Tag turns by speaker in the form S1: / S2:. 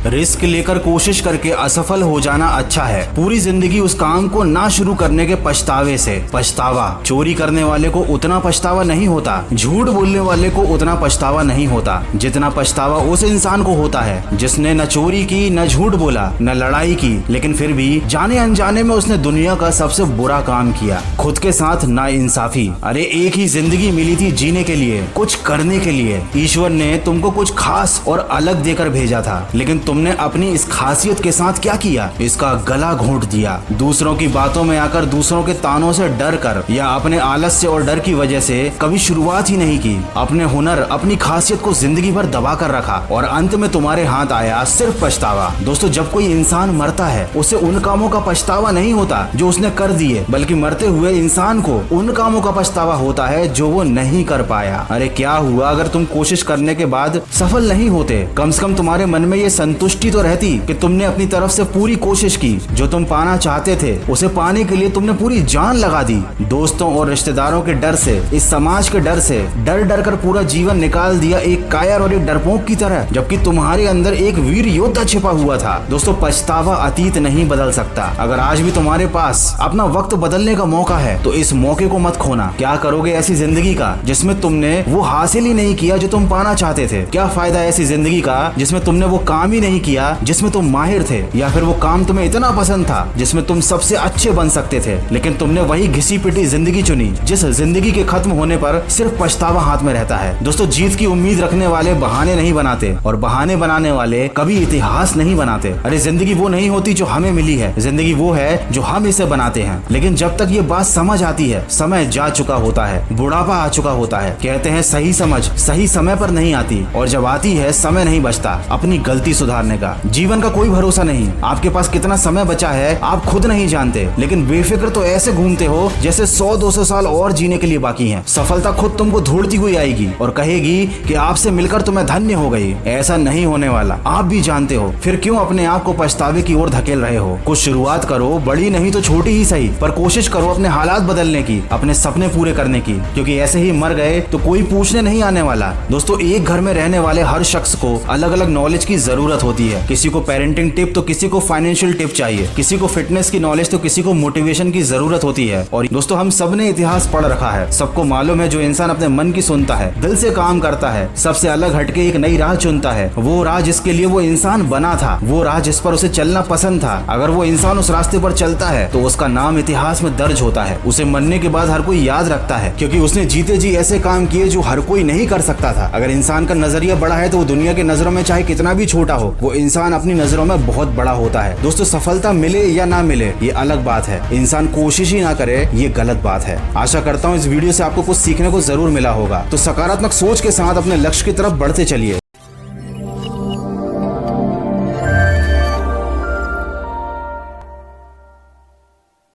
S1: Risk लेकर कोशिश करके असफल हो जाना अच्छा है, पूरी जिंदगी उस काम को ना शुरू करने के पछतावे से। पछतावा, चोरी करने वाले को उतना पछतावा नहीं होता, झूठ बोलने वाले को उतना पछतावा नहीं होता जितना पछतावा उस इंसान को होता है जिसने न चोरी की, न झूठ बोला, न लड़ाई की, लेकिन फिर भी जाने अनजाने में उसने दुनिया का सबसे बुरा काम किया, खुद के साथ नाइंसाफी। अरे एक ही जिंदगी मिली थी जीने के लिए, कुछ करने के लिए। ईश्वर ने तुमको कुछ खास और अलग देकर भेजा था, लेकिन तुमने अपनी इस खासियत के साथ क्या किया? इसका गला घोंट दिया। दूसरों की बातों में आकर, दूसरों के तानों से डर कर या अपने आलस्य और डर की वजह से कभी शुरुआत ही नहीं की। अपने हुनर, अपनी खासियत को जिंदगी भर दबा कर रखा और अंत में तुम्हारे हाथ आया सिर्फ पछतावा। दोस्तों, जब कोई इंसान मरता है उसे उन कामों का पछतावा नहीं होता जो उसने कर दिए, बल्कि मरते हुए इंसान को उन कामों का पछतावा होता है जो वो नहीं कर पाया। अरे क्या हुआ अगर तुम कोशिश करने के बाद सफल नहीं होते? कम से कम तुम्हारे मन में ये संतुष्टि तो रहती कि तुमने अपनी तरफ से पूरी कोशिश की, जो तुम पाना चाहते थे उसे पाने के लिए तुमने पूरी जान लगा दी। दोस्तों और रिश्तेदारों के डर से, इस समाज के डर से डर डर कर पूरा जीवन निकाल दिया एक कायर और एक डरपोक की तरह, जबकि तुम्हारे अंदर एक वीर योद्धा छिपा हुआ था। दोस्तों, पछतावा अतीत नहीं बदल सकता। अगर आज भी तुम्हारे पास अपना वक्त बदलने का मौका है तो इस मौके को मत खोना। क्या करोगे ऐसी जिंदगी का जिसमें तुमने वो हासिल ही नहीं किया जो तुम पाना चाहते थे? क्या फायदा ऐसी जिंदगी का जिसमें तुमने वो काम ही नहीं किया जिसमें तुम माहिर थे, या फिर वो काम तुम्हें इतना पसंद था जिसमें तुम सबसे अच्छे बन सकते थे, लेकिन तुमने वही घिसी पिटी जिंदगी चुनी जिस जिंदगी के खत्म होने पर सिर्फ पछतावा हाथ में रहता है। दोस्तों, जीत की उम्मीद रखने वाले बहाने नहीं बनाते और बहाने बनाने वाले कभी इतिहास नहीं बनाते। अरे जिंदगी वो नहीं होती जो हमें मिली है, जिंदगी वो है जो हम इसे बनाते हैं। लेकिन जब तक ये बात समझ आती है, समय जा चुका होता है, बुढ़ापा आ चुका होता है। कहते हैं सही समझ सही समय पर नहीं आती, और जब आती है समय नहीं बचता अपनी गलती सुधारने का। जीवन का कोई भरोसा नहीं, आपके पास कितना समय बचा है आप खुद नहीं जानते, लेकिन बेफिक्र तो ऐसे घूमते हो जैसे 100-200 साल और जीने के लिए बाकी हैं। सफलता खुद तुमको ढूंढती हुई आएगी और कहेगी कि आपसे मिलकर तो मैं धन्य हो गई। ऐसा नहीं होने वाला, आप भी जानते हो। फिर क्यों अपने आप को पछतावे की ओर धकेल रहे हो? कुछ शुरुआत करो, बड़ी नहीं तो छोटी ही सही, पर कोशिश करो अपने हालात बदलने की, अपने सपने पूरे करने की, क्योंकि ऐसे ही मर गए तो कोई पूछने नहीं आने वाला। दोस्तों, एक घर में रहने वाले हर शख्स को अलग अलग नॉलेज की जरूरत होती है। किसी को पेरेंटिंग टिप तो किसी को फाइनेंशियल टिप चाहिए, किसी को फिटनेस की नॉलेज तो किसी को मोटिवेशन की जरूरत होती है। और दोस्तों, हम सब ने इतिहास पढ़ रखा है, सबको मालूम है जो इंसान अपने मन की सुनता है, दिल से काम करता है, सबसे अलग हटके एक नई राह चुनता है, वो राह जिसके लिए वो इंसान बना था, वो राह जिस पर उसे चलना पसंद था, अगर वो इंसान उस रास्ते पर चलता है तो उसका नाम इतिहास में दर्ज होता है। उसे मरने के बाद हर कोई याद रखता है, क्योंकि उसने जीते जी ऐसे काम किए जो हर कोई नहीं कर सकता था। अगर इंसान का नजरिया बड़ा है तो वो दुनिया की नजरों में चाहे कितना भी छोटा हो, वो इंसान अपनी नजरों में बहुत बड़ा होता है। दोस्तों, सफलता मिले या ना मिले ये अलग बात है, इंसान कोशिश ही ना करे ये गलत बात है। आशा करता हूँ इस वीडियो से आपको कुछ सीखने को जरूर मिला होगा। तो सकारात्मक सोच के साथ अपने लक्ष्य की तरफ बढ़ते चलिए।